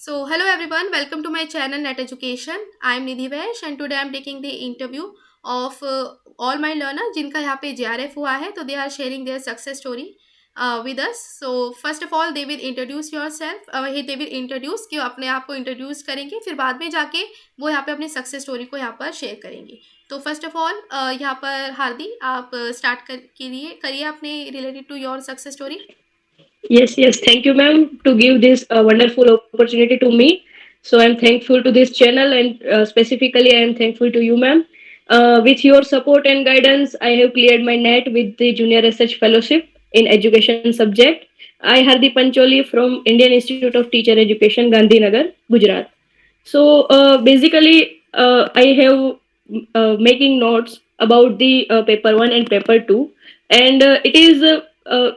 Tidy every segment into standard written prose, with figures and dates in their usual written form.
Hello everyone, welcome to my channel Net Education. I am Nidhi Vaish and today I am taking the interview of all my learners जिनका यहाँ पे JRF हुआ है तो they are sharing their success story with us. So first of all they will introduce yourself. They will introduce कि वो अपने आप को introduce करेंगे फिर बाद में जाके वो यहाँ पे अपनी success story को यहाँ पर share करेंगे. तो फर्स्ट ऑफ ऑल यहाँ पर हार्दी आप स्टार्ट करिए अपने related to your success story. Yes, yes. Thank you, ma'am, to give this wonderful opportunity to me. So I'm thankful to this channel, and specifically, I am thankful to you, ma'am. With your support and guidance, I have cleared my net with the Junior Research Fellowship in Education subject. I Hardi Pancholi from Indian Institute of Teacher Education, Gandhinagar, Gujarat. So basically, I have making notes about the paper one and paper two, and it is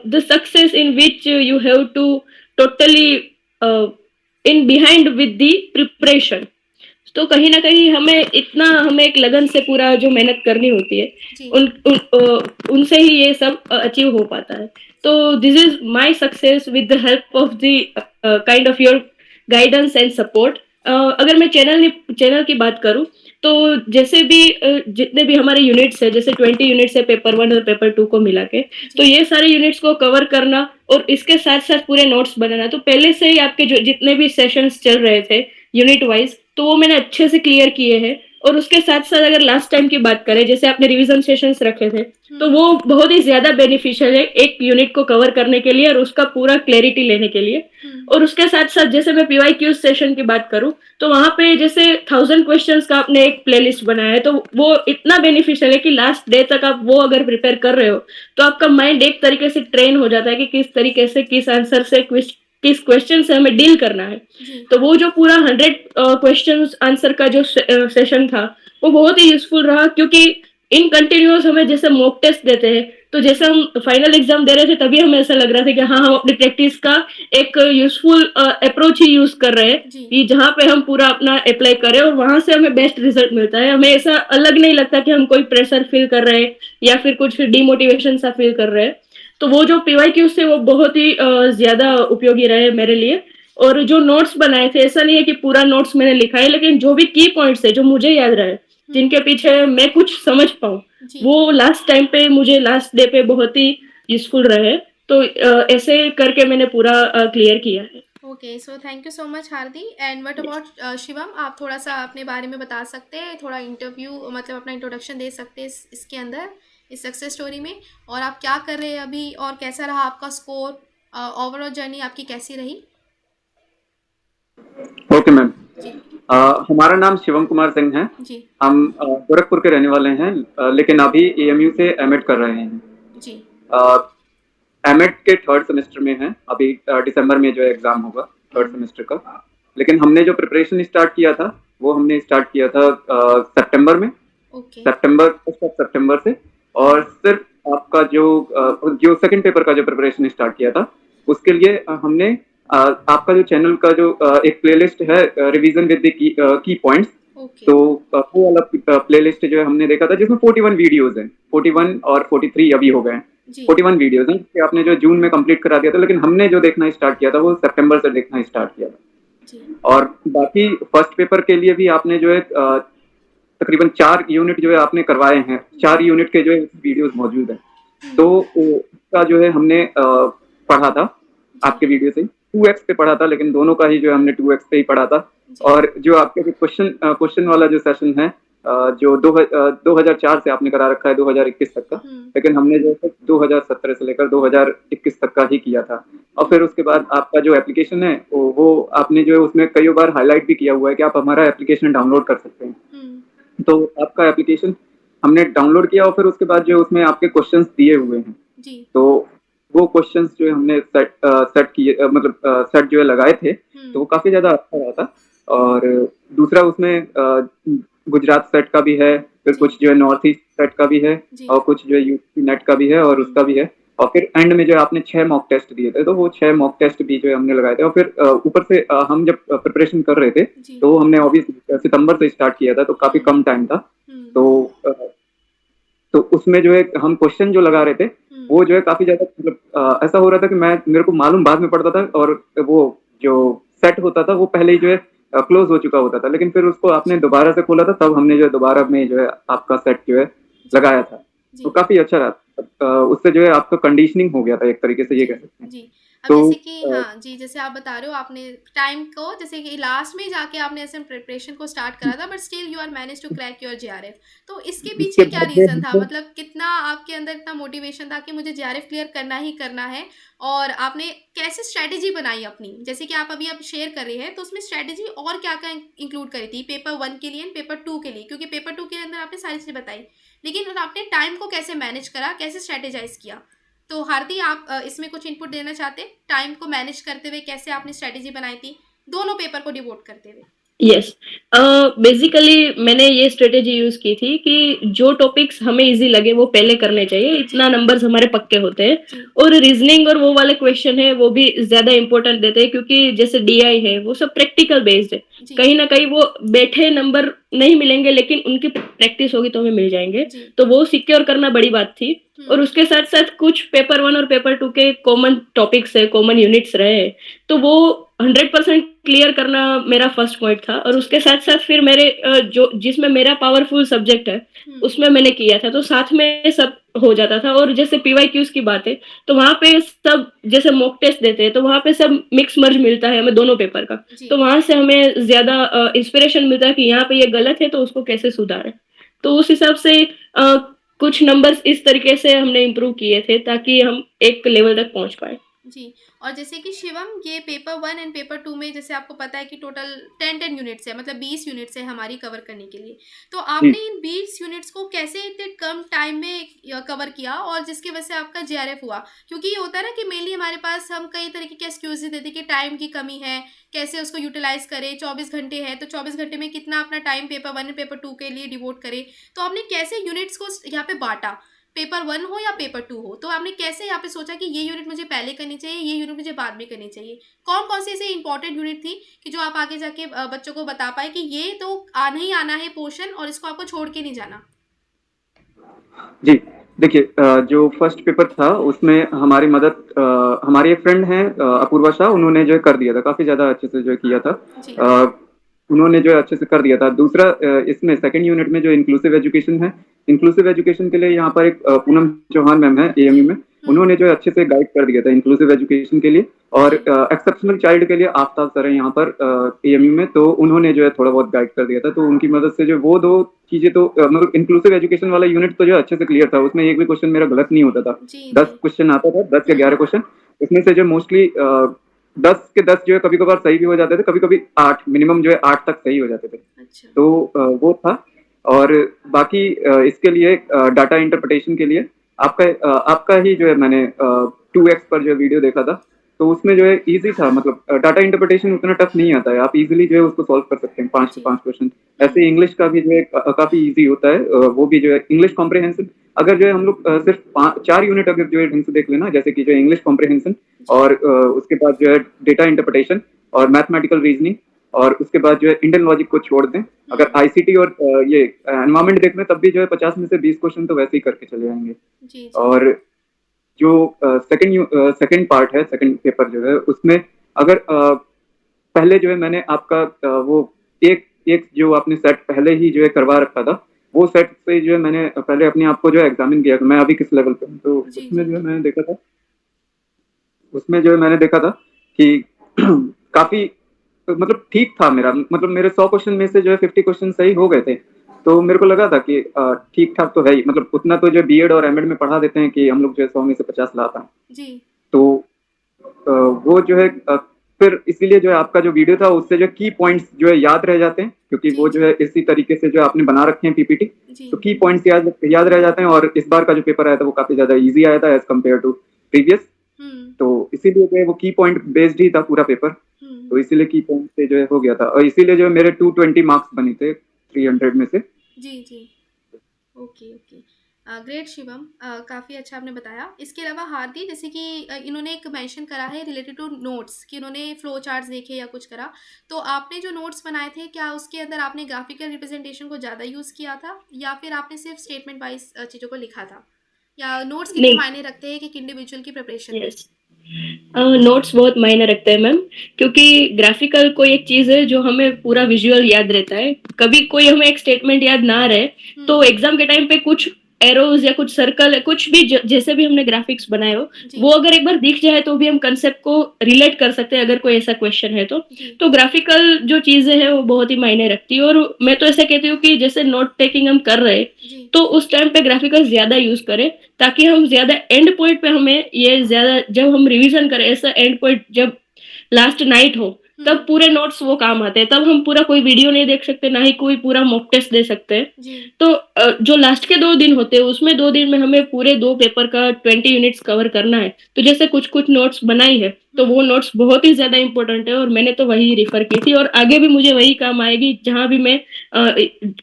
the success in which you have to totally in behind with the preparation. तो कहीं ना कहीं हमें एक लगन से पूरा जो मेहनत करनी होती है उनसे ही ये सब अचीव हो पाता है. तो this is my success with the help of the kind of your guidance and support. अगर मैं चैनल की बात करूं तो जैसे भी जितने भी हमारे यूनिट्स है जैसे 20 यूनिट्स है पेपर वन और पेपर टू को मिला के, तो ये सारे यूनिट्स को कवर करना और इसके साथ साथ पूरे नोट्स बनाना. तो पहले से ही आपके जो जितने भी सेशंस चल रहे थे यूनिट वाइज तो वो मैंने अच्छे से क्लियर किए हैं. और उसके साथ साथ अगर लास्ट टाइम की बात करें जैसे आपने रिवीजन सेशंस रखे थे तो वो बहुत ही ज्यादा बेनिफिशियल है एक यूनिट को कवर करने के लिए और उसका पूरा क्लैरिटी लेने के लिए. और उसके साथ साथ जैसे मैं पीवाईक्यू सेशन की बात करूं तो वहां पे जैसे 1000 क्वेश्चंस का आपने एक प्लेलिस्ट बनाया है तो वो इतना बेनिफिशियल है कि लास्ट डे तक आप वो अगर प्रिपेयर कर रहे हो तो आपका माइंड एक तरीके से ट्रेन हो जाता है कि किस तरीके से किस आंसर से किस क्वेश्चन से हमें डील करना है. तो वो जो पूरा 100 क्वेश्चन आंसर का जो सेशन था वो बहुत ही यूजफुल रहा क्योंकि इन कंटिन्यूस हमें जैसे मॉक टेस्ट देते हैं तो जैसे हम फाइनल एग्जाम दे रहे थे तभी हमें ऐसा लग रहा था कि हाँ हम अपनी प्रैक्टिस का एक यूजफुल अप्रोच ही यूज कर रहे हैं कि जहाँ पे हम पूरा अपना अप्लाई करें और वहां से हमें बेस्ट रिजल्ट मिलता है. हमें ऐसा अलग नहीं लगता कि हम कोई प्रेशर फील कर रहे हैं या फिर कुछ डिमोटिवेशन सा फील कर रहे हैं. तो वो जो पीवाईक्यू से वो बहुत ही ज्यादा उपयोगी रहे मेरे लिए. और जो नोट्स बनाए थे ऐसा नहीं है कि पूरा नोट्स मैंने लिखा है लेकिन जो भी की पॉइंट्स है जो मुझे याद रहे जिनके पीछे मैं कुछ समझ पाऊँ वो लास्ट टाइम पे मुझे लास्ट डे पे बहुत ही यूजफुल रहे. तो ऐसे करके मैंने पूरा क्लियर किया है. Okay, so thank you so much hearty. And what about Shivam, आप थोड़ा सा अपने बारे में बता सकते हैं, थोड़ा इंटरव्यू मतलब अपना इंट्रोडक्शन दे सकते हैं इसके अंदर इस सक्सेस स्टोरी में, और आप क्या कर रहे हैं अभी और कैसा रहा आपका स्कोर, ओवरऑल जर्नी आपकी कैसी रही. Okay ma'am. हमारा नाम शिवम कुमार सिंह है जी. हम गोरखपुर के रहने वाले हैं लेकिन अभी एएमयू से एमएड कर रहे हैं जी. एमएड के थर्ड सेमेस्टर में हैं अभी. दिसंबर में जो एग्जाम होगा थर्ड सेमेस्टर का. लेकिन हमने जो प्रिपरेशन स्टार्ट किया था वो हमने स्टार्ट किया था सितंबर में. ओके. सितंबर से. और सिर्फ आपका जो सेकंड पेपर का जो प्रिपरेशन स्टार्ट किया था उसके लिए हमने आपका जो चैनल का जो एक प्लेलिस्ट है रिवीजन विद की पॉइंट्स. ओके. तो वो वाला प्लेलिस्ट जो है हमने देखा था जिसमें 41 वीडियोज हैं. 41 और 43 अभी हो गए हैं. जी. 41 वीडियोज हैं कि आपने जो जून में कंप्लीट करा दिया था लेकिन हमने जो देखना स्टार्ट किया था वो सितंबर से देखना स्टार्ट किया था. जी. और बाकी फर्स्ट पेपर के लिए भी आपने जो है तकरीबन 4 यूनिट जो है आपने करवाए हैं. 4 यूनिट के जो है वीडियोज मौजूद हैं. तो उसका जो है हमने पढ़ा था आपके वीडियो से 2x पे पढ़ा था लेकिन दोनों का ही जो है हमने 2x पे ही पढ़ा था. और जो आपके क्वेश्चन वाला जो सेशन है जो 2004 से आपने करा रखा है 2021 तक का, लेकिन हमने जो है 2017 से लेकर 2021 तक का ही किया था. और फिर उसके बाद आपका जो एप्लीकेशन है वो आपने जो है उसमें कई बार हाईलाइट भी किया हुआ है कि आप हमारा एप्लीकेशन डाउनलोड कर सकते हैं. तो आपका एप्लीकेशन हमने डाउनलोड किया और फिर उसके बाद जो उसमें आपके क्वेश्चंस दिए हुए हैं जी. तो वो क्वेश्चंस जो हमने सेट किए मतलब सेट जो है लगाए थे तो वो काफी ज्यादा अच्छा रहा था. और दूसरा उसमें गुजरात सेट का भी है, फिर कुछ जो है नॉर्थ ईस्ट सेट का भी है और कुछ जो है यूपी नेट का भी है और उसका भी है. और फिर एंड में जो है आपने 6 मॉक टेस्ट दिए थे तो वो 6 मॉक टेस्ट भी जो है हमने लगाए थे. और फिर ऊपर से हम जब प्रिपरेशन कर रहे थे तो वो हमने ऑब्वियसली सितंबर से स्टार्ट किया था तो काफी कम टाइम था. तो उसमें जो है हम क्वेश्चन जो लगा रहे थे वो जो है काफी ज्यादा मतलब ऐसा हो रहा था कि मेरे को मालूम बाद में पड़ता था और वो जो सेट होता था वो पहले ही जो है क्लोज हो चुका होता था, लेकिन फिर उसको आपने दोबारा से खोला था, तब हमने जो है दोबारा में जो है आपका सेट जो है जी लगाया था। तो जी काफी अच्छा रहा। उससे जो है आपका कंडीशनिंग हो गया था, एक तरीके से ये जी, कह सकते हैं। जी। अब तो जैसे कि हाँ जी, जैसे आप बता रहे हो आपने टाइम को जैसे कि लास्ट में जाके आपने ऐसे प्रिपरेशन को स्टार्ट करा था but still you are manage to crack your JRF. तो इसके इसके पीछे क्या बाद रीज़न था? जो मतलब कितना आपके अंदर इतना मोटिवेशन था कि मुझे जेआरएफ क्लियर करना ही करना है और आपने कैसे स्ट्रैटेजी बनाई अपनी? जैसे कि आप अभी आप शेयर कर रहे हैं तो उसमें स्ट्रैटेजी और क्या-क्या इंक्लूड करी थी पेपर 1 के लिए एंड पेपर 2 के लिए? क्योंकि पेपर 2 के अंदर आपने सारी चीज़ें बताई। लेकिन आपने टाइम को कैसे मैनेज करा? कैसे स्ट्रैटेजाइज़ किया? तो हारदी आप इसमें कुछ इनपुट देना चाहते हैं? टाइम को मैनेज करते हुए कैसे आपने स्ट्रैटेजी बनाई थी, दोनों पेपर को डिवोट करते हुए? यस, बेसिकली मैंने ये स्ट्रेटेजी यूज की थी कि जो टॉपिक्स हमें इजी लगे वो पहले करने चाहिए, जी, इतना नंबर्स हमारे पक्के होते हैं। जी, और रीजनिंग और वो वाले क्वेश्चन है वो भी ज्यादा इंपॉर्टेंट देते हैं, क्योंकि जैसे डीआई है वो सब प्रैक्टिकल बेस्ड है। जी, कहीं ना कहीं वो बैठे नंबर नहीं मिलेंगे, लेकिन उनकी प्रैक्टिस होगी तो हमें मिल जाएंगे। जी। तो वो सिक्योर करना बड़ी बात थी। हुँ, और उसके साथ साथ कुछ पेपर 1 और पेपर 2 के कॉमन टॉपिक्स है, कॉमन यूनिट्स रहे हैं, तो वो 100% क्लियर करना मेरा फर्स्ट पॉइंट था। और जी, उसके साथ साथ फिर मेरे जो जिसमें मेरा पावरफुल सब्जेक्ट है हुँ, उसमें मैंने किया था, तो साथ में सब हो जाता था। और जैसे पीवाईक्यूज की बात है, तो वहां पे सब जैसे मॉक टेस्ट देते हैं, तो वहां पे सब मिक्स मर्ज मिलता है हमें दोनों पेपर का। जी, तो वहां से हमें ज्यादा इंस्पिरेशन मिलता है कि यहाँ पे ये गलत है तो उसको कैसे सुधारें। तो उस हिसाब से कुछ नंबर्स इस तरीके से हमने इम्प्रूव किए थे ताकि हम एक लेवल तक पहुंच पाए। जी। और जैसे कि शिवम ये पेपर 1 एंड पेपर 2 में जैसे आपको पता है कि टोटल 10-10 यूनिट्स है मतलब 20 यूनिट्स है हमारी कवर करने के लिए। तो जी आपने इन 20 यूनिट्स को कैसे इतने कम टाइम में कवर किया और जिसकी वजह से आपका जेआरएफ हुआ? क्योंकि ये होता है ना कि मेनली हमारे पास हम कई तरीके के एक्सक्यूज़ेज़ देते हैं कि टाइम की कमी है, कैसे उसको यूटिलाइज़ करें, 24 घंटे है तो 24 घंटे में कितना अपना टाइम पेपर 1 एंड पेपर 2 के लिए डिवोट करें। तो आपने कैसे यूनिट्स को यहाँ पे बाँटा? पेपर 1 हो या पेपर 2 हो, तो आपने कैसे यहाँ पे सोचा कि ये यूनिट मुझे पहले करनी चाहिए, ये यूनिट मुझे बाद में करनी चाहिए? कौन-कौन सी ऐसी इम्पोर्टेंट यूनिट थी कि जो आप आगे जाके बच्चों को बता पाएँ कि ये तो आना ही आना है पोर्शन और इसको आपको छोड़ के नहीं जाना? जी, देखिए जो फर्स्ट पेपर था उसमें हमारी मदद हमारी एक फ्रेंड हैं अपूर्वा शाह, उन्होंने जो है कर दिया था, काफ़ी ज़्यादा अच्छे से जो है किया था। जी, उन्होंने जो है अच्छे से कर दिया था। दूसरा इसमें सेकंड यूनिट में जो इंक्लूसिव एजुकेशन है, इंक्लूसिव एजुकेशन के लिए यहाँ पर एक पूनम चौहान मैम है जी। एएमयू में, हुँ, उन्होंने जो है अच्छे से गाइड कर दिया था इंक्लूसिव एजुकेशन के लिए। और जी, एक्सेप्शनल चाइल्ड के लिए आफ्ताब सर है यहाँ पर एएमयू में, तो उन्होंने जो है थोड़ा बहुत गाइड कर दिया था। तो उनकी मदद से जो वो 2 चीज़ें तो मतलब इंक्लूसिव एजुकेशन वाला यूनिट तो जो है अच्छे से क्लियर था। उसमें एक भी क्वेश्चन मेरा गलत नहीं होता था। जी, 10 जी। क्वेश्चन आता था, 10 या हुँ, 11 क्वेश्चन। उसमें से जो मोस्टली 10 के 10 जो है कभी-कभार सही भी हो जाते थे, कभी-कभी 8 मिनिमम जो है 8 तक सही हो जाते थे। अच्छा। तो वो था। और बाकी इसके लिए डाटा इंटरप्रिटेशन के लिए आपका ही जो है मैंने 2x पर जो है वीडियो देखा था। तो उसमें जो है ईज़ी था, मतलब डाटा इंटरप्रिटेशन उतना टफ नहीं आता है। आप ईज़िली जो है उसको सॉल्व कर सकते हैं 5 के जी। 5 क्वेश्चन। हुँ, ऐसे इंग्लिश का भी जो है काफ़ी ईज़ी होता है। वो भी जो है इंग्लिश कॉम्प्रिहेंशन, अगर जो है हम लोग सिर्फ 4 यूनिट अगर जो है ढंग से देख लेना, जैसे कि जो है इंग्लिश कॉम्प्रिहेंशन जी। और उसके बाद जो है डेटा इंटरप्रिटेशन और मैथमेटिकल रीजनिंग, और उसके बाद जो है इंडियन लॉजिक को छोड़ दें। अगर हुँ, आईसीटी और ये एनवायरनमेंट देख लें, तब भी जो है 50 में से 20 क्वेश्चन तो वैसे ही करके चले जाएंगे। जी, जी। और जो सेकंड पार्ट है, सेकंड पेपर जो है उसमें अगर पहले जो है मैंने आपका वो एक एक जो आपने सेट पहले ही जो है करवा रखा था, वो सेट से जो है मैंने पहले अपने आप को जो है एग्जामिन किया कि मैं अभी किस लेवल पे हूँ। तो जी, उसमें जी। जो है मैंने देखा था, उसमें जो है मैंने देखा था कि काफ़ी मतलब ठीक था मेरा, मतलब मेरे 100 क्वेश्चन में से जो है 50 क्वेश्चन सही हो गए थे। तो मेरे को लगा था कि ठीक-ठाक तो है ही, मतलब उतना तो जो है बीएड और एमएड में पढ़ा देते हैं कि हम लोग जो है 100 में से 50 ला पाएँ। जी। तो वो जो है फिर इसीलिए जो है आपका जो वीडियो था उससे जो की पॉइंट्स जो है याद रह जाते हैं, क्योंकि जी, वो जो जी। है इसी तरीके से जो आपने बना रखे हैं पीपीटी। जी। तो की पॉइंट्स याद याद रह जाते हैं। और इस बार का जो पेपर आया था वो काफ़ी ज़्यादा ईज़ी आया था एज़ कम्पेयर टू प्रीवियस। हुँ, तो इसीलिए जो है वो की पॉइंट बेस्ड ही था पूरा पेपर। तो हुँ। इसीलिए की पॉइंट से जो है हो गया था, और इसीलिए जो है मेरे 220 मार्क्स बने थे 300 में से। जी, जी। Okay, okay. ग्रेट शिवम काफ़ी अच्छा आपने बताया। इसके अलावा हार्दी जैसे कि इन्होंने एक मेंशन करा है रिलेटेड टू नोट्स कि इन्होंने फ्लो चार्ट्स देखे या कुछ करा। तो आपने जो नोट्स बनाए थे क्या उसके अंदर आपने ग्राफिकल रिप्रेजेंटेशन को ज़्यादा यूज़ किया था या फिर आपने सिर्फ स्टेटमेंट वाइज़ चीज़ों को लिखा था? या नोट्स कितने नहीं। मायने रखते हैं एक-एक इंडिविजुअल की प्रिपरेशन में? यस। नोट्स बहुत मायने रखते हैं मैम, क्योंकि ग्राफिकल कोई एक चीज है जो हमें पूरा विजुअल याद रहता है। कभी कोई हमें एक स्टेटमेंट याद ना रहे तो एग्जाम के टाइम पे कुछ एरोज या कुछ सर्कल कुछ भी जैसे भी हमने ग्राफिक्स बनाए हो वो अगर एक बार दिख जाए तो भी हम कंसेप्ट को रिलेट कर सकते हैं अगर कोई ऐसा क्वेश्चन है तो ग्राफिकल जो चीजें हैं वो बहुत ही मायने रखती है। और मैं तो ऐसा कहती हूँ कि जैसे नोट टेकिंग हम कर रहे हैं तो उस टाइम पे ग्राफिकल ज्यादा यूज करें ताकि हम ज्यादा एंड पॉइंट पे हमें ये ज्यादा जब हम रिवीजन करें ऐसा एंड पॉइंट जब लास्ट नाइट हो तब पूरे नोट्स वो काम आते हैं। तब हम पूरा कोई वीडियो नहीं देख सकते ना ही कोई पूरा मॉक टेस्ट दे सकते हैं। तो जो लास्ट के 2 दिन होते हैं उसमें 2 दिन में हमें पूरे 2 पेपर का 20 यूनिट्स कवर करना है। तो जैसे कुछ कुछ नोट्स बनाई है तो वो नोट्स बहुत ही ज्यादा इंपॉर्टेंट है और मैंने तो वही रिफर की थी और आगे भी मुझे वही काम आएगी। जहां भी मैं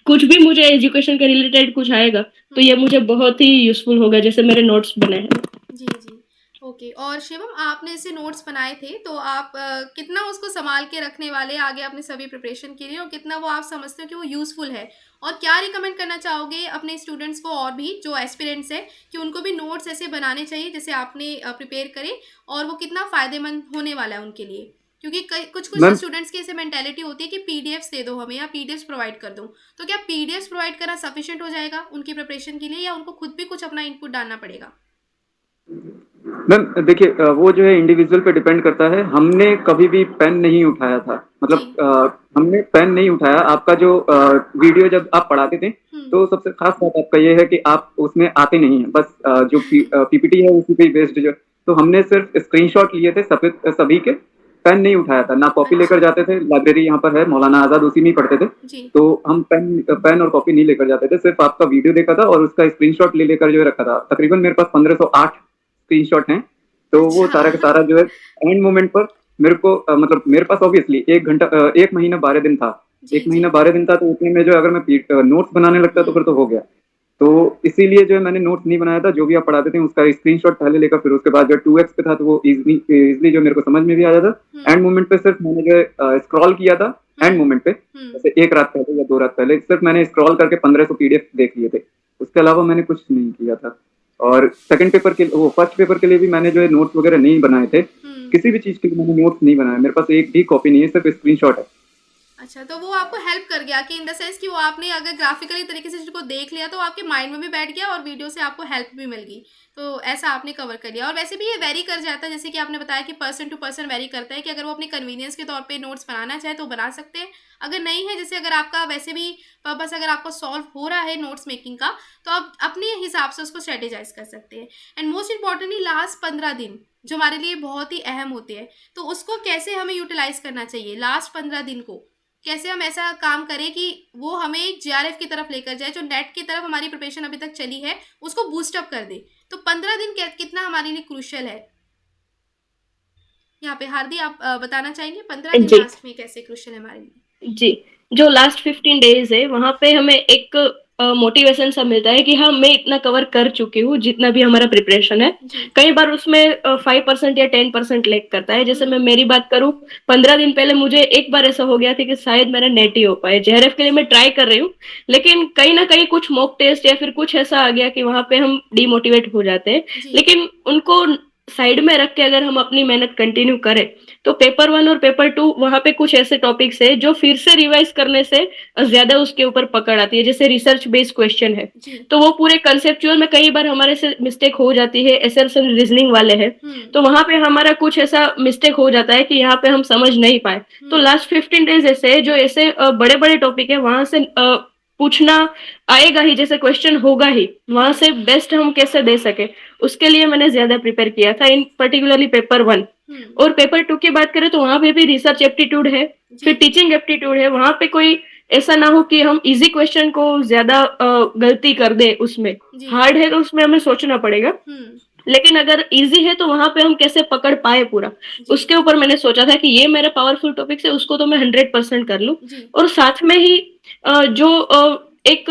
कुछ भी मुझे एजुकेशन के रिलेटेड कुछ आएगा तो ये मुझे बहुत ही यूजफुल होगा जैसे मेरे नोट्स बने हैं। जी जी ओके। और शिवम, आपने ऐसे नोट्स बनाए थे तो आप कितना उसको संभाल के रखने वाले आगे अपने सभी प्रिपरेशन के लिए, और कितना वो आप समझते हो कि वो यूज़फुल है, और क्या रिकमेंड करना चाहोगे अपने स्टूडेंट्स को और भी जो एस्पिरेंट्स है कि उनको भी नोट्स ऐसे बनाने चाहिए जैसे आपने प्रिपेयर करे, और वो कितना फ़ायदेमंद होने वाला है उनके लिए? क्योंकि कुछ कुछ मैम स्टूडेंट्स की ऐसे मेंटेलिटी होती है कि पीडीएफ्स दे दो हमें या पीडीएफ्स प्रोवाइड कर दो, तो क्या पीडीएफ्स प्रोवाइड करना सफिशिएंट हो जाएगा उनकी प्रिपरेशन के लिए, या उनको खुद भी कुछ अपना इनपुट डालना पड़ेगा? मैम देखिए वो जो है इंडिविजुअल पे डिपेंड करता है। हमने कभी भी पेन नहीं उठाया था, मतलब हमने पेन नहीं उठाया। आपका जो वीडियो जब आप पढ़ाते थे तो सबसे खास बात आपका ये है कि आप उसमें आते नहीं हैं, बस जो पीपीटी है उसी पे बेस्ड जो। तो हमने सिर्फ स्क्रीनशॉट लिए थे सभी के, पेन नहीं उठाया था, ना कॉपी लेकर जाते थे। लाइब्रेरी यहाँ पर है, मौलाना आजाद, उसी में ही पढ़ते थे। तो हम पेन और कॉपी नहीं लेकर जाते थे, सिर्फ आपका वीडियो देखा था और उसका स्क्रीनशॉट ले लेकर जो रखा था। तकरीबन मेरे पास 1508 स्क्रीनशॉट हैं। तो वो सारा का सारा जो है एंड मोमेंट पर मेरे को मतलब मेरे पास ऑब्वियसली 1 घंटा 1 महीना 12 दिन था। 1 महीना 12 दिन था तो उतने में जो अगर मैं नोट्स बनाने लगता तो फिर तो हो गया। तो इसीलिए जो है मैंने नोट्स नहीं बनाया था। जो भी आप पढ़ाते थे उसका स्क्रीनशॉट पहले लेकर फिर उसके बाद जो 2x पे था तो वो इजिली जो मेरे को समझ में भी आ जाता। एंड मोमेंट पे सिर्फ मैंने जो है स्क्रॉल किया था। एंड मोमेंट पे जैसे 1 रात पहले या 2 रात पहले सिर्फ मैंने स्क्रॉल करके 1500 पीडीएफ देख लिए थे, उसके अलावा मैंने कुछ नहीं किया था। और सेकंड पेपर के फर्स्ट पेपर के लिए भी मैंने जो है नोट्स वगैरह नहीं बनाए थे। किसी भी चीज के लिए मैंने नोट्स नहीं बनाए, मेरे पास एक भी कॉपी नहीं है, सिर्फ स्क्रीनशॉट है। अच्छा, तो वो आपको हेल्प कर गया कि इन द सेंस कि वो आपने अगर ग्राफिकली तरीके से उसको देख लिया तो आपके माइंड में भी बैठ गया और वीडियो से आपको हेल्प भी मिल गई, तो ऐसा आपने कवर कर लिया। और वैसे भी ये वेरी कर जाता है, जैसे कि आपने बताया कि पर्सन टू पर्सन वेरी करता है कि अगर वो अपने कन्वीनियंस के तौर पे नोट्स बनाना चाहे तो बना सकते हैं, अगर नहीं है जैसे अगर आपका वैसे भी पर्पस अगर आपको सॉल्व हो रहा है नोट्स मेकिंग का तो आप अपने हिसाब से उसको स्ट्रेटेजाइज कर सकते हैं। एंड मोस्ट इंपॉर्टेंटली लास्ट 15 दिन जो हमारे लिए बहुत ही अहम होते हैं, तो उसको कैसे हमें यूटिलाइज करना चाहिए? लास्ट 15 दिन को कैसे हम ऐसा काम करें कि वो हमें एक जीआरएफ की तरफ लेकर जाए, जो नेट की तरफ हमारी प्रिपरेशन अभी तक चली है उसको बूस्टअप कर दे। तो 15 दिन कितना हमारे लिए क्रूशियल है? यहाँ पे हार्दी आप बताना चाहेंगे 15 दिन जी लास्ट में कैसे क्रूशियल है हमारे लिए? जी, जो लास्ट 15 डेज है वहां पे हमें एक मोटिवेशन सा मिलता है कि हाँ मैं इतना कवर कर चुकी हूँ जितना भी हमारा प्रिपरेशन है। कई बार उसमें 5% या 10% लैग करता है। जैसे मैं मेरी बात करूँ, 15 दिन पहले मुझे एक बार ऐसा हो गया था कि शायद मेरा नेट ही हो पाए। जेआरएफ के लिए मैं ट्राई कर रही हूँ लेकिन कहीं ना कहीं कुछ मॉक टेस्ट या फिर कुछ ऐसा आ गया कि वहां पे हम डिमोटिवेट हो जाते हैं। लेकिन उनको साइड में रख के अगर हम अपनी मेहनत कंटिन्यू करें तो पेपर 1 और पेपर 2 वहां पे कुछ ऐसे टॉपिक्स है जो फिर से रिवाइज करने से ज्यादा उसके ऊपर पकड़ आती है। जैसे रिसर्च बेस्ड क्वेश्चन है तो वो पूरे कंसेप्चुअल में कई बार हमारे से मिस्टेक हो जाती है। एसर्शन रीजनिंग वाले हैं तो वहां पे हमारा कुछ ऐसा मिस्टेक हो जाता है कि यहाँ पे हम समझ नहीं पाए। तो लास्ट 15 डेज ऐसे जो ऐसे बड़े बड़े टॉपिक है वहां से पूछना आएगा ही, जैसे क्वेश्चन होगा ही, वहां से बेस्ट हम कैसे दे सके उसके लिए मैंने ज्यादा प्रिपेयर किया था इन पर्टिकुलरली पेपर 1। और पेपर 2 की बात करें तो वहां पे भी रिसर्च एप्टीट्यूड है, फिर टीचिंग एप्टीट्यूड है। वहां पे कोई ऐसा ना हो कि हम इजी क्वेश्चन को ज्यादा गलती कर दे, उसमें हार्ड है तो उसमें हमें सोचना पड़ेगा। लेकिन अगर इजी है तो वहां पे हम कैसे पकड़ पाए पूरा, उसके ऊपर मैंने सोचा था कि ये मेरा पावरफुल टॉपिक है, उसको तो मैं 100% कर लूं। और साथ में ही जो एक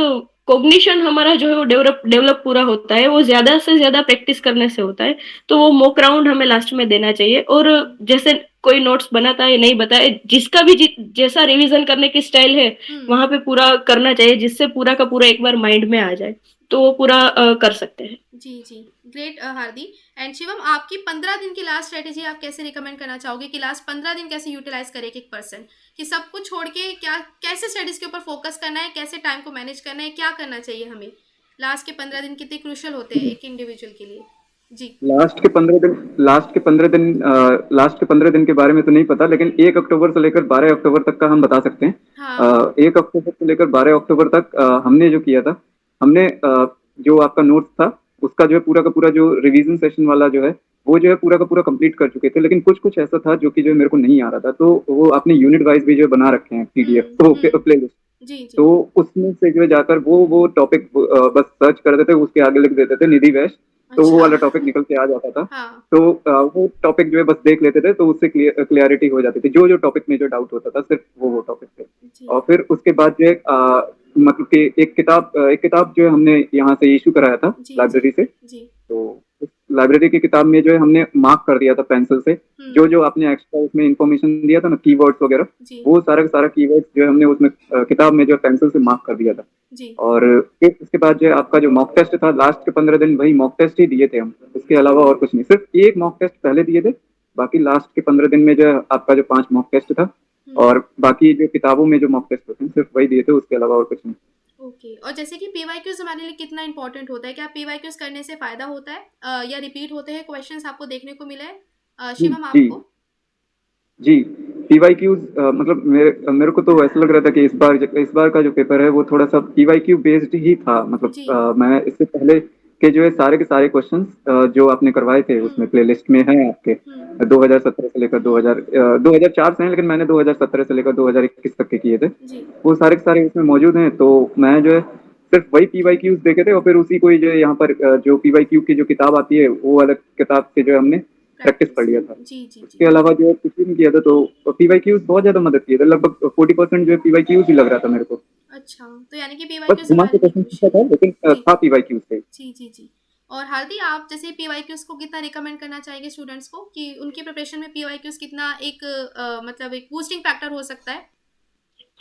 कॉग्निशन हमारा जो है वो डेवलप पूरा होता है, वो ज्यादा से ज्यादा प्रैक्टिस करने से होता है। तो वो मॉक राउंड हमें लास्ट में देना चाहिए। और जैसे कोई नोट्स बनाता है नहीं बताए, जिसका भी जैसा रिवीजन करने की स्टाइल है वहां पे पूरा करना चाहिए, जिससे पूरा का पूरा एक बार माइंड में आ जाए। तो वो पूरा कर सकते हैं। जी जी, ग्रेट हार्दी। एंड शिवम, आपकी 15 दिन की लास्ट स्ट्रेटेजी आप कैसे रिकमेंड करना चाहोगे कि लास्ट 15 दिन कैसे यूटिलाइज करे एक पर्सन, कि सब कुछ छोड़ के क्या कैसे स्टडीज के ऊपर फोकस करना है, कैसे टाइम को मैनेज करना है, क्या करना चाहिए हमें? लास्ट के 15 दिन कितने क्रूशल होते हैं एक इंडिविजुअल के लिए? जी लास्ट के 15 दिन के बारे में तो नहीं पता, लेकिन 1 अक्टूबर से लेकर 12 अक्टूबर तक का हम बता सकते हैं। हाँ 1 अक्टूबर से लेकर 12 अक्टूबर तक हमने जो किया था, हमने जो आपका नोट्स था उसका जो है पूरा का पूरा जो रिवीजन सेशन वाला जो है वो जो है पूरा का पूरा कंप्लीट कर चुके थे, लेकिन कुछ कुछ ऐसा था जो कि जो है मेरे को नहीं आ रहा था, तो वो आपने यूनिट वाइज भी जो है बना रखे हैं पीडीएफ तो प्ले लिस्ट, जी जी तो उसमें से जो है जाकर वो टॉपिक बस सर्च कर देते थे, उसके आगे लिख देते थे निधि वैश, तो वो वाला अच्छा टॉपिक निकल के आ जाता था। हाँ तो वो टॉपिक जो है बस देख लेते थे, तो उससे क्लियरिटी हो जाती थी, जो जो टॉपिक में जो डाउट होता था सिर्फ वो टॉपिक थे। जी और फिर उसके बाद जो है मतलब कि एक किताब जो है हमने यहाँ से इशू कराया था जी लाइब्रेरी से, जी तो उस लाइब्रेरी की किताब में जो है हमने मार्क कर दिया था पेंसिल से, जो जो आपने एक्स्ट्रा उसमें इंफॉर्मेशन दिया था ना, कीवर्ड्स वगैरह, जी वो सारा का सारा कीवर्ड्स जो है हमने उसमें किताब में जो पेंसिल से मार्क कर दिया था। जी और फिर उसके बाद जो है आपका जो मॉक टेस्ट था लास्ट के 15 दिन, वही मॉक टेस्ट ही दिए थे हम, उसके अलावा और कुछ नहीं, सिर्फ एक मॉक टेस्ट पहले दिए थे, बाकी लास्ट के 15 दिन में जो है आपका जो 5 मॉक टेस्ट था, और बाकी जो किताबों में जो मॉक टेस्ट होते हैं सिर्फ वही दिए थे, उसके अलावा और कुछ नहीं। ओके। और जैसे कि पीवाईक्यूज हमारे लिए कितना इंपॉर्टेंट होता है, क्या पीवाईक्यूज करने से फायदा होता है या रिपीट होते हैं क्वेश्चंस आपको देखने को मिला है जी शिवम जी आपको? जी, पीवाईक्यूज मतलब मेरे को तो ऐसा लग रहा था कि इस बार का जो पेपर है वो थोड़ा सा पीवाईक्यू बेस्ड ही था, मतलब जी मैं इससे पहले के जो है सारे के सारे क्वेश्चंस जो आपने करवाए थे उसमें प्लेलिस्ट में हैं आपके, 2017 से लेकर 2004 से हैं, लेकिन मैंने 2017 से लेकर 2021 तक के किए थे, जी वो सारे के सारे इसमें मौजूद हैं, तो मैं जो है सिर्फ वही पीवाईक्यूज देखे थे, और फिर उसी को ही जो है यहाँ पर जो पीवाईक्यू की जो किताब आती है वो अलग किताब से जो है हमने प्रैक्टिस कर लिया था। जी जी उसके जी अलावा जो है कुछ भी नहीं किया था, तो पीवाईक्यूज बहुत ज्यादा मदद किया था, लगभग 40% जो है पीवाईक्यूज ही लग रहा था मेरे को, अच्छा, तो यानी कि बस पीवाईक्यूज घुमा के हमारे लिए क्वेश्चन पूछा क्रूशियल था, है। लेकिन जी था पीवाईक्यूज से। जी जी जी। और हार्दी, आप जैसे पीवाईक्यूज को कितना रिकमेंड करना चाहेंगे स्टूडेंट्स को, कि उनकी प्रिपरेशन में पीवाईक्यूज कितना एक मतलब एक बूस्टिंग फैक्टर हो सकता है?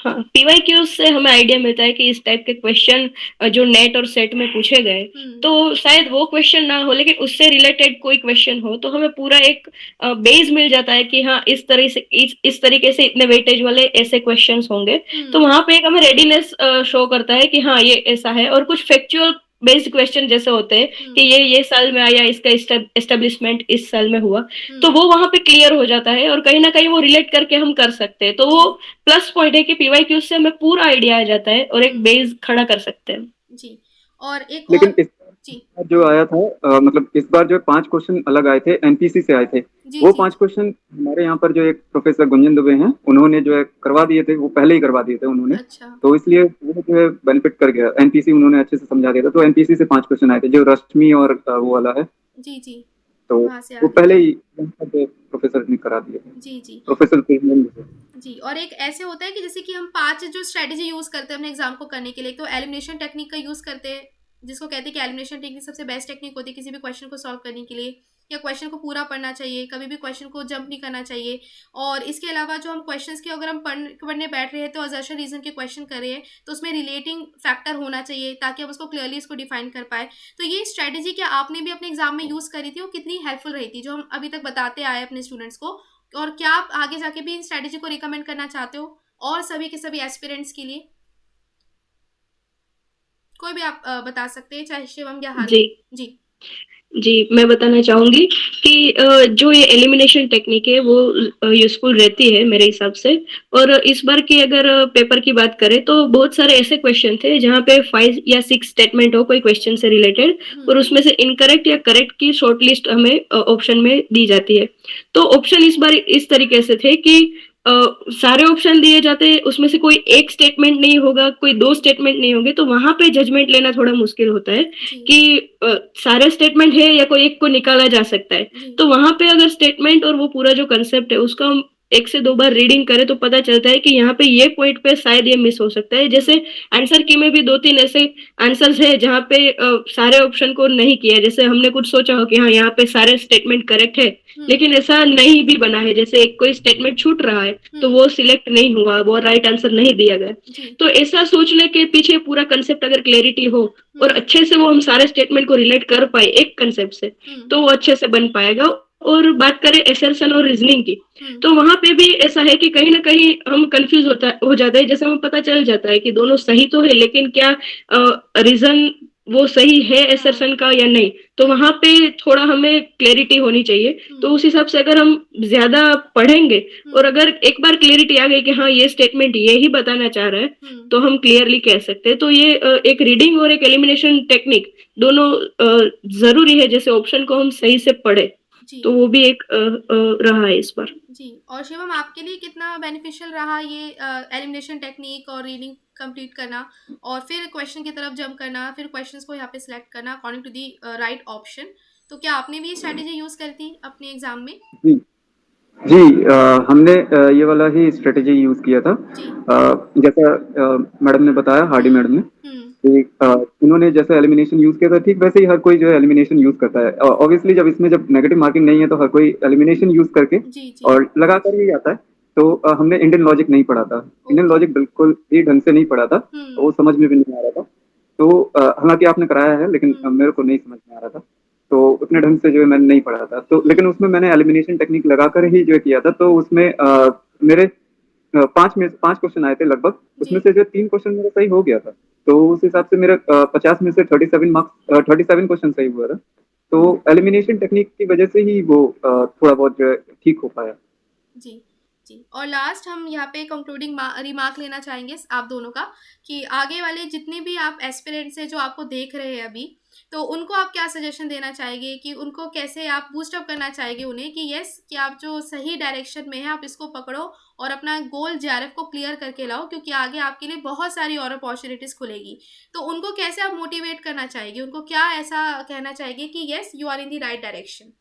हाँ, पीवाईक्यूज से हमें आइडिया मिलता है कि इस टाइप के क्वेश्चन जो नेट और सेट में पूछे गए, तो शायद वो क्वेश्चन ना हो, लेकिन उससे रिलेटेड कोई क्वेश्चन हो, तो हमें पूरा एक बेस मिल जाता है कि हाँ इस तरह से इस तरीके से इतने वेटेज वाले ऐसे क्वेश्चंस होंगे, तो वहां पे एक हमें रेडीनेस शो करता है कि हाँ ये ऐसा है। और कुछ फैक्चुअल बेस्ड क्वेश्चन जैसे होते हैं कि ये साल में आया, इसका एस्टेब्लिशमेंट इस साल में हुआ, तो वो वहां पे क्लियर हो जाता है और कहीं ना कहीं वो रिलेट करके हम कर सकते हैं, तो वो प्लस पॉइंट है कि पीवाईक्यू से हमें पूरा आइडिया आ जाता है और एक बेस खड़ा कर सकते हैं। जी। और एक लेकिन और इस जी बार जो आया था मतलब इस बार जो 5 क्वेश्चन अलग आए थे, एनपीसी से आए थे, जी वो जी 5 क्वेश्चन हमारे यहाँ पर जो एक प्रोफेसर गुंजन दुबे हैं उन्होंने जो है करवा दिए थे, वो पहले ही करवा दिए थे उन्होंने, अच्छा तो इसलिए वो जो है बेनिफिट कर गया, एनपीसी उन्होंने अच्छे से समझा दिया था, तो एनपीसी से 5 क्वेश्चन आए थे, जो रश्मि और वो वाला है, जी जी, तो वहाँ से आ वो गए पहले थे। ही यहाँ पर जो प्रोफेसर ने करा दिए थे, जी जी प्रोफेसर गुंजन दुबे। जी। और एक ऐसे होता है कि जैसे कि हम 5 जो स्ट्रेटेजी यूज करते हैं अपने एग्जाम को करने के लिए, तो एलिमिनेशन टेक्निक का यूज करते हैं, जिसको कहते हैं कि एलिमिनेशन टेक्निक सबसे बेस्ट टेक्निक होती है किसी भी क्वेश्चन को सॉल्व करने के लिए, या क्वेश्चन को पूरा पढ़ना चाहिए, कभी भी क्वेश्चन को जंप नहीं करना चाहिए। और इसके अलावा जो हम क्वेश्चंस के अगर हम पढ़ने बैठ रहे हैं तो असर्शन रीजन के क्वेश्चन कर रहे हैं, तो उसमें रिलेटिंग फैक्टर होना चाहिए ताकि हम उसको क्लियरली इसको डिफाइन कर पाए। तो ये स्ट्रेटेजी क्या आपने भी अपने एग्जाम में यूज करी थी, वो कितनी हेल्पफुल रही थी जो हम अभी तक बताते आए अपने स्टूडेंट्स को? और क्या आप आगे जाके भी इन स्ट्रेटेजी को रिकमेंड करना चाहते हो और सभी के सभी एस्पिरेंट्स के लिए? कोई भी आप बता सकते हैं, चाहे शिवम या जी हार्दिक। जी जी, मैं बताना चाहूंगी कि जो ये एलिमिनेशन टेक्निक है वो यूजफुल रहती है मेरे हिसाब से। और इस बार की अगर पेपर की बात करें तो बहुत सारे ऐसे क्वेश्चन थे जहाँ पे 5 या 6 स्टेटमेंट हो कोई क्वेश्चन से रिलेटेड, और उसमें से इनकरेक्ट या करेक्ट की शॉर्ट लिस्ट हमें ऑप्शन में दी जाती है। तो ऑप्शन इस बार इस तरीके से थे कि सारे ऑप्शन दिए जाते हैं, उसमें से कोई एक स्टेटमेंट नहीं होगा, कोई 2 स्टेटमेंट नहीं होंगे, तो वहां पे जजमेंट लेना थोड़ा मुश्किल होता है जी कि सारे स्टेटमेंट है या कोई एक को निकाला जा सकता है। जी तो वहां पे अगर स्टेटमेंट और वो पूरा जो कंसेप्ट है उसका हम 1 से 2 बार रीडिंग करें तो पता चलता है कि यहाँ पे ये पॉइंट पे शायद ये मिस हो सकता है। जैसे आंसर की में भी 2-3 ऐसे आंसर्स है जहाँ पे सारे ऑप्शन को नहीं किया। जैसे हमने कुछ सोचा हो कि हाँ, यहाँ पे सारे स्टेटमेंट करेक्ट है, लेकिन ऐसा नहीं भी बना है। जैसे एक कोई स्टेटमेंट छूट रहा है तो वो सिलेक्ट नहीं हुआ, वो राइट आंसर नहीं दिया गया। तो ऐसा सोचने के पीछे पूरा कंसेप्ट अगर क्लैरिटी हो और अच्छे से वो हम सारे स्टेटमेंट को रिलेट कर पाए एक कंसेप्ट से, तो वो अच्छे से बन पाएगा। और बात करें एसर्शन और रीजनिंग की, तो वहां पे भी ऐसा है कि कहीं ना कहीं हम कंफ्यूज हो जाते हैं। जैसे हमें पता चल जाता है कि दोनों सही तो है, लेकिन क्या रीजन वो सही है एसर्शन का या नहीं, तो वहां पे थोड़ा हमें क्लैरिटी होनी चाहिए। तो उस हिसाब से अगर हम ज्यादा पढ़ेंगे और अगर एक बार क्लैरिटी आ गई कि हाँ, ये स्टेटमेंट ये ही बताना चाह रहा है, तो हम क्लियरली कह सकते हैं। तो ये एक रीडिंग और एक एलिमिनेशन टेक्निक दोनों जरूरी है। जैसे ऑप्शन को हम सही से पढ़े, तो वो भी एक रहा है इस बार। जी। और शिवम, आपके लिए कितना बेनिफिशियल रहा ये एलिमिनेशन टेक्निक और रीडिंग कंप्लीट करना और फिर क्वेश्चन की तरफ जंप करना, फिर क्वेश्चंस को यहाँ पे सिलेक्ट करना according to the right option? तो क्या आपने भी स्ट्रेटेजी यूज करी थी अपने एग्जाम में? जी जी हमने ये वाला ही स्ट्रेटेजी यूज किया था। जैसा मैडम ने बताया, हार्डी मैडम ने, कि उन्होंने जैसे एलिमिनेशन यूज किया था, ठीक वैसे ही हर कोई जो है एलिमिनेशन यूज करता है। ऑब्वियसली जब नेगेटिव मार्किंग नहीं है तो हर कोई एलिमिनेशन यूज करके और लगाकर ही आता है। तो हमने इंडियन लॉजिक नहीं पढ़ा था। इंडियन लॉजिक बिल्कुल भी ढंग से नहीं पढ़ा था, वो समझ में भी नहीं आ रहा था। तो हालांकि आपने कराया है, लेकिन मेरे को नहीं समझ में आ रहा था, तो उतने ढंग से जो है मैंने नहीं पढ़ा था। तो लेकिन उसमें मैंने एलिमिनेशन टेक्निक लगाकर ही जो है किया था। तो उसमें मेरे 5 क्वेश्चन आए थे लगभग, उसमें से जो 3 क्वेश्चन मेरा सही हो गया था। तो उस हिसाब से मेरा 50 में से 37 क्वेश्चन सही हुआ था। तो एलिमिनेशन टेक्निक की वजह से ही वो थोड़ा बहुत जो है ठीक हो पाया। जी जी। और लास्ट हम यहाँ पे कंक्लूडिंग रिमार्क लेना चाहेंगे आप दोनों का, कि आगे वाले जितने भी आप एस्पिरेंट्स हैं जो आपको देख रहे हैं अभी, तो उनको आप क्या सजेशन देना चाहेंगे कि उनको कैसे आप बूस्टअप करना चाहेंगे उन्हें कि यस, कि आप जो सही डायरेक्शन में है आप इसको पकड़ो और अपना गोल जेआरएफ को क्लियर करके लाओ, क्योंकि आगे आपके लिए बहुत सारी और अपॉर्चुनिटीज खुलेगी। तो उनको कैसे आप मोटिवेट करना चाहेंगे, उनको क्या ऐसा कहना चाहेंगे कि yes, you are in the right direction?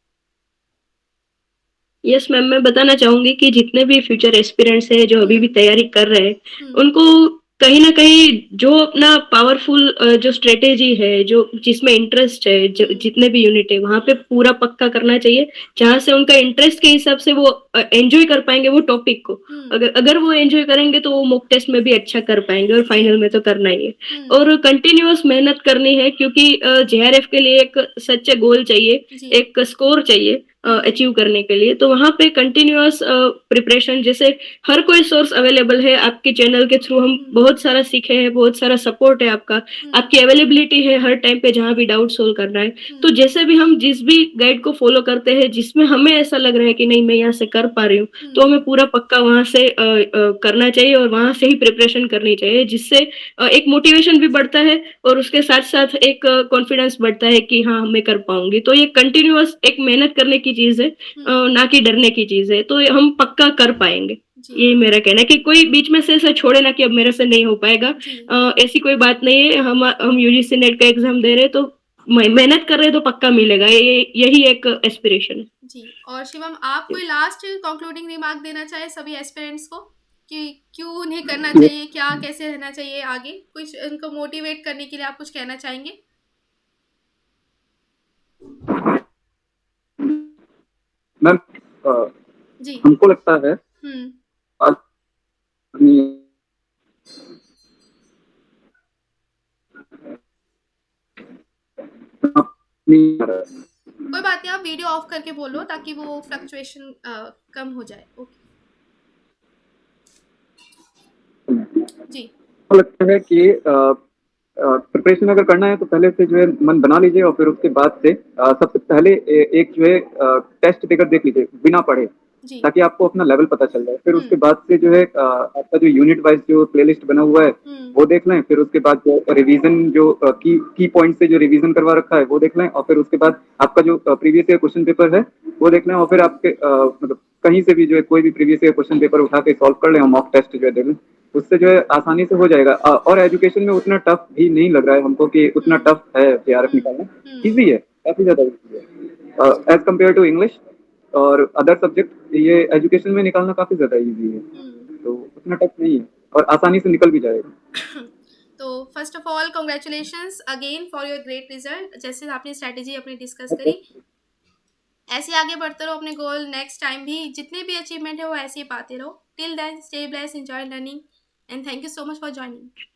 Yes ma'am, मैं बताना चाहूंगी कि जितने भी फ्यूचर एस्पिरेंट्स हैं जो अभी भी तैयारी कर रहे हैं, उनको कहीं ना कहीं जो अपना पावरफुल जो स्ट्रेटेजी है, जो जिसमें इंटरेस्ट है, जितने भी यूनिट है वहां पे पूरा पक्का करना चाहिए, जहां से उनका इंटरेस्ट के हिसाब से वो एंजॉय कर पाएंगे वो टॉपिक को। अगर वो एंजॉय करेंगे तो वो मॉक टेस्ट में भी अच्छा कर पाएंगे और फाइनल में तो करना ही है। और कंटिन्यूअस मेहनत करनी है, क्योंकि जेआरएफ के लिए एक सच्चे गोल चाहिए, एक स्कोर चाहिए अचीव करने के लिए। तो वहां पे कंटिन्यूअस प्रिपरेशन, जैसे हर कोई सोर्स अवेलेबल है आपके चैनल के थ्रू, हम बहुत सारा सीखे हैं, बहुत सारा सपोर्ट है आपका, आपकी अवेलेबिलिटी है हर टाइम पे जहां भी डाउट सोल्व करना है। तो जैसे भी हम जिस भी गाइड को फॉलो करते हैं, जिसमें हमें ऐसा लग रहा है कि नहीं मैं यहाँ से कर पा रही हूँ, तो हमें पूरा पक्का वहां से करना चाहिए और वहां से ही प्रिपरेशन करनी चाहिए, जिससे एक मोटिवेशन भी बढ़ता है और उसके साथ साथ एक कॉन्फिडेंस बढ़ता है कि हाँ, मैं कर पाऊंगी। तो ये कंटिन्यूअस एक मेहनत करने की चीज है, ना कि डरने की चीज है। तो हम पक्का कर पाएंगे, ये मेरा कहना है। कि कोई बीच में से ऐसा छोड़े ना कि अब मेरे से नहीं हो पाएगा, ऐसी कोई बात नहीं है। हम यूजीसी नेट का एग्जाम दे रहे हैं, तो मेहनत कर रहे हैं तो पक्का मिलेगा, यही एक एस्पिरेशन है जी। और शिवम, आप कोई लास्ट कंक्लूडिंग रिमार्क देना चाहे सभी एस्पिरेंट्स को कि क्यों उन्हें करना चाहिए, क्या कैसे रहना चाहिए आगे, कुछ उनको मोटिवेट करने के लिए आप कुछ कहना चाहेंगे? मैम, जी। हमको लगता है आज कोई बात नहीं, आप वीडियो ऑफ करके बोलो ताकि वो फ्लक्चुएशन कम हो जाए। ओके जी। लगता है कि प्रिपरेशन अगर करना है तो पहले से जो है मन बना लीजिए, और फिर उसके बाद से सबसे पहले एक जो है टेस्ट देकर देख लीजिए बिना पढ़े, ताकि आपको अपना लेवल पता चल जाए। फिर उसके बाद से जो है आपका जो यूनिट वाइज जो प्लेलिस्ट बना हुआ है वो देख लें। फिर उसके बाद जो रिवीजन, जो की पॉइंट से जो रिवीजन करवा रखा है वो देख लें। और फिर उसके बाद आपका जो प्रीवियस ईयर क्वेश्चन पेपर है वो देख लें। और फिर आपके मतलब कहीं से भी जो है कोई भी प्रीवियस ईयर क्वेश्चन पेपर उठा के सॉल्व कर लें और मॉक टेस्ट जो है देख लें, उससे जो है आसानी से हो जाएगा। और एजुकेशन में उतना टफ भी नहीं लग रहा है हमको कि उतना टफ है जेआरएफ निकालना, इजी है, काफी ज्यादा इजी है एज कम्पेयर टू इंग्लिश। और अदर सब्जेक्ट ये एजुकेशन में निकालना काफी ज्यादा इजी है, तो उतना टफ नहीं है और आसानी से निकल भी जाएगा। तो first of all congratulations again for your great result. जैसे आपने स्ट्रैटेजी अपनी डिस्कस करी, ऐसे आगे बढ़ते रहो अपने गोल, नेक्स्ट टाइम भी जितने भी अचीवमेंट है वो ऐसे ही पाते रहो। Till then stay blessed, enjoy learning and thank you so much for joining.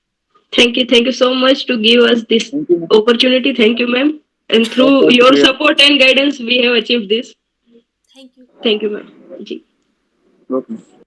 Thank you so much to give us this Thank you, ma'am. opportunity. Thank you, ma'am. And बहुत through बहुत your शुक्रिया। support and guidance, we have achieved this. Thank you. Thank you, ma'am. जी. Okay.